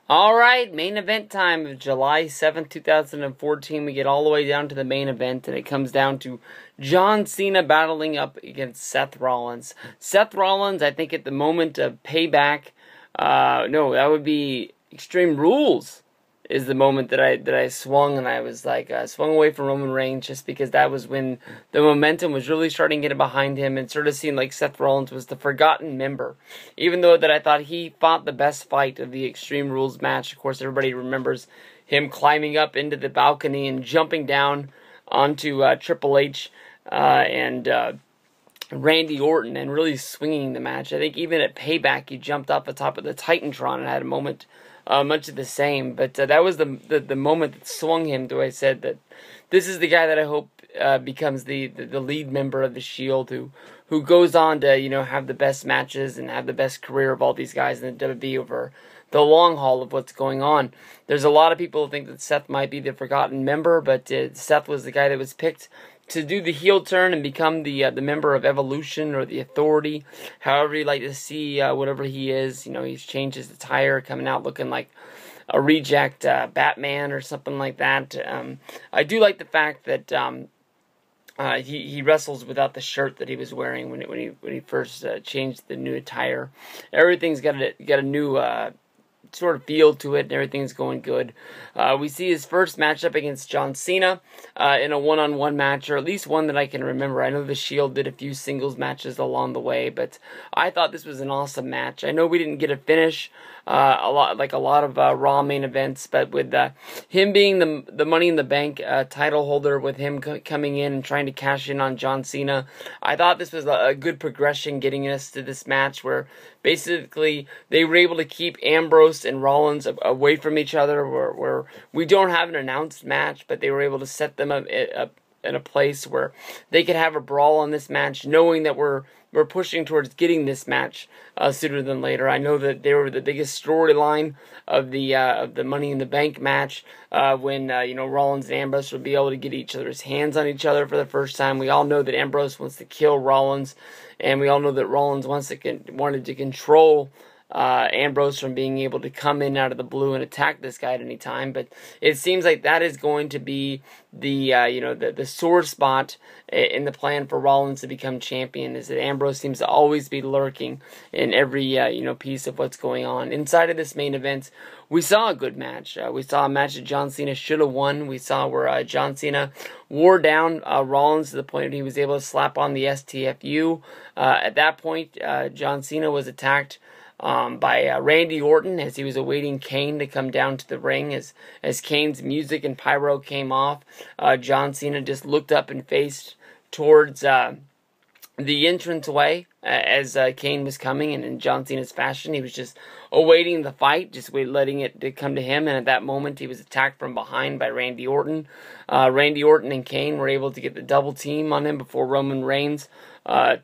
Alright, main event time of July 7th, 2014. We get all the way down to the main event, and it comes down to John Cena battling up against Seth Rollins. Seth Rollins, I think at the moment of Payback, no, that would be Extreme Rules, is the moment that I swung, and I was like, swung away from Roman Reigns, just because that was when the momentum was really starting to get behind him, and sort of seemed like Seth Rollins was the forgotten member. Even though that I thought he fought the best fight of the Extreme Rules match. Of course, everybody remembers him climbing up into the balcony and jumping down onto Triple H and Randy Orton and really swinging the match. I think even at Payback, he jumped off the top of the Titantron and had a moment much of the same, but that was the moment that swung him to I said that this is the guy that I hope becomes the lead member of the Shield, who goes on to have the best matches and have the best career of all these guys in the WWE over the long haul of what's going on. There's a lot of people who think that Seth might be the forgotten member, but Seth was the guy that was picked to do the heel turn and become the member of Evolution or the Authority, however you like to see whatever he is. He's changed his attire, coming out looking like a reject Batman or something like that. I do like the fact that he wrestles without the shirt that he was wearing when he first changed the new attire. Everything's got a new sort of feel to it, and everything's going good. We see his first matchup against John Cena in a one-on-one match, or at least one that I can remember. I know the Shield did a few singles matches along the way, but I thought this was an awesome match. I know we didn't get a finish, a lot of Raw main events, but with him being the Money in the Bank title holder, with him coming in and trying to cash in on John Cena, I thought this was a good progression, getting us to this match where basically they were able to keep Ambrose and Rollins away from each other, where we don't have an announced match, but they were able to set them up in a place where they could have a brawl on this match, knowing that we're pushing towards getting this match sooner than later. I know that they were the biggest storyline of the Money in the Bank match, when Rollins and Ambrose would be able to get each other's hands on each other for the first time. We all know that Ambrose wants to kill Rollins, and we all know that Rollins wanted to control Ambrose from being able to come in out of the blue and attack this guy at any time. But it seems like that is going to be the sore spot in the plan for Rollins to become champion, is that Ambrose seems to always be lurking in every piece of what's going on. Inside of this main event, we saw a good match. We saw a match that John Cena should have won. We saw where John Cena wore down Rollins to the point that he was able to slap on the STFU. At that point, John Cena was attacked by Randy Orton as he was awaiting Kane to come down to the ring. As Kane's music and pyro came off, John Cena just looked up and faced towards the entranceway as Kane was coming, and in John Cena's fashion, he was just awaiting the fight, just letting it to come to him, and at that moment, he was attacked from behind by Randy Orton. Randy Orton and Kane were able to get the double team on him before Roman Reigns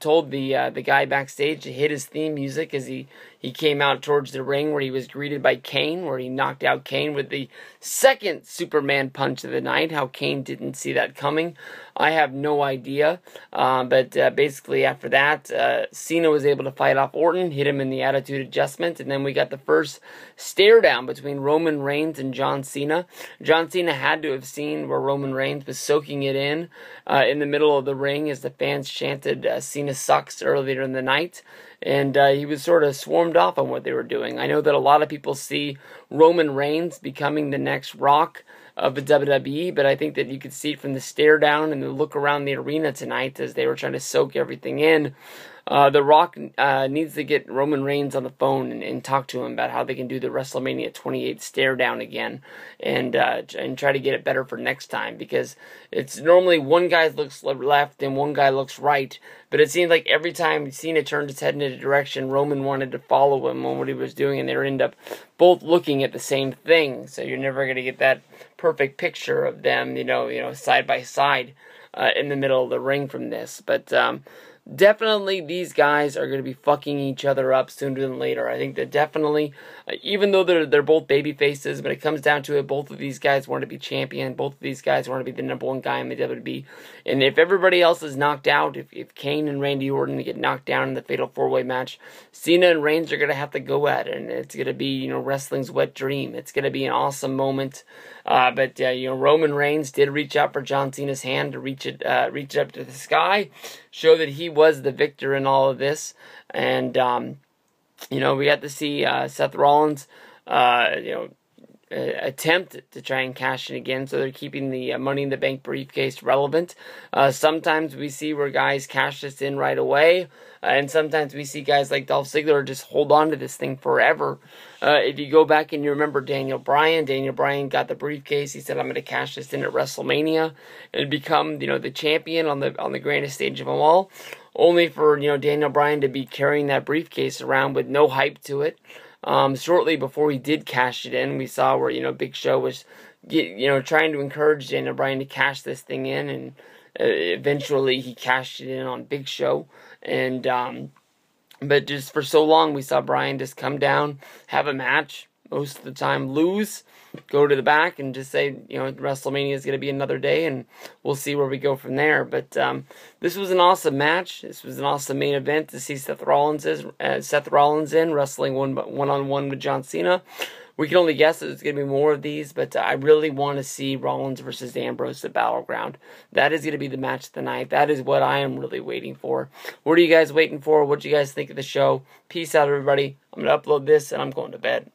told the guy backstage to hit his theme music as he came out towards the ring, where he was greeted by Kane, where he knocked out Kane with the second Superman punch of the night. How Kane didn't see that coming, I have no idea. But basically after that, Cena was able to fight off Orton, hit him in the Attitude Adjustment, and then we got the first stare down between Roman Reigns and John Cena. John Cena had to have seen where Roman Reigns was soaking it in the middle of the ring as the fans chanted Cena sucks earlier in the night. And he was sort of swarmed off on what they were doing. I know that a lot of people see Roman Reigns becoming the next Rock of the WWE, but I think that you could see from the stare down and the look around the arena tonight as they were trying to soak everything in. The Rock needs to get Roman Reigns on the phone and talk to him about how they can do the WrestleMania 28 stare down again, and try to get it better for next time, because it's normally one guy looks left and one guy looks right, but it seems like every time Cena turned his head in a direction, Roman wanted to follow him on what he was doing, and they would end up both looking at the same thing. So you're never going to get that perfect picture of them, side by side in the middle of the ring from this. But definitely these guys are going to be fucking each other up sooner than later. I think that definitely, even though they're both baby faces, when it comes down to it, both of these guys want to be champion. Both of these guys want to be the #1 guy in the WWE. And if everybody else is knocked out, if Kane and Randy Orton get knocked down in the Fatal 4-Way match, Cena and Reigns are going to have to go at it. And it's going to be, you know, wrestling's wet dream. It's going to be an awesome moment. But you know, Roman Reigns did reach out for John Cena's hand to reach it up to the sky, show that he was the victor in all of this. And you know, we got to see Seth Rollins, you know, attempt to try and cash in again, so they're keeping the Money in the Bank briefcase relevant. Sometimes we see where guys cash this in right away, and sometimes we see guys like Dolph Ziggler just hold on to this thing forever. If you go back and you remember Daniel Bryan got the briefcase. He said, "I'm going to cash this in at WrestleMania and become, you know, the champion on the grandest stage of them all." Only for, you know, Daniel Bryan to be carrying that briefcase around with no hype to it. Shortly before he did cash it in, we saw where, you know, Big Show was, you know, trying to encourage Daniel Bryan to cash this thing in, and eventually he cashed it in on Big Show. And but just for so long, we saw Bryan just come down, have a match, most of the time lose, go to the back, and just say, you know, WrestleMania is going to be another day, and we'll see where we go from there. But this was an awesome match. This was an awesome main event to see Seth Rollins in wrestling one-on-one with John Cena. We can only guess that there's going to be more of these, but I really want to see Rollins versus Ambrose at Battleground. That is going to be the match of the night. That is what I am really waiting for. What are you guys waiting for? What do you guys think of the show? Peace out, everybody. I'm going to upload this, and I'm going to bed.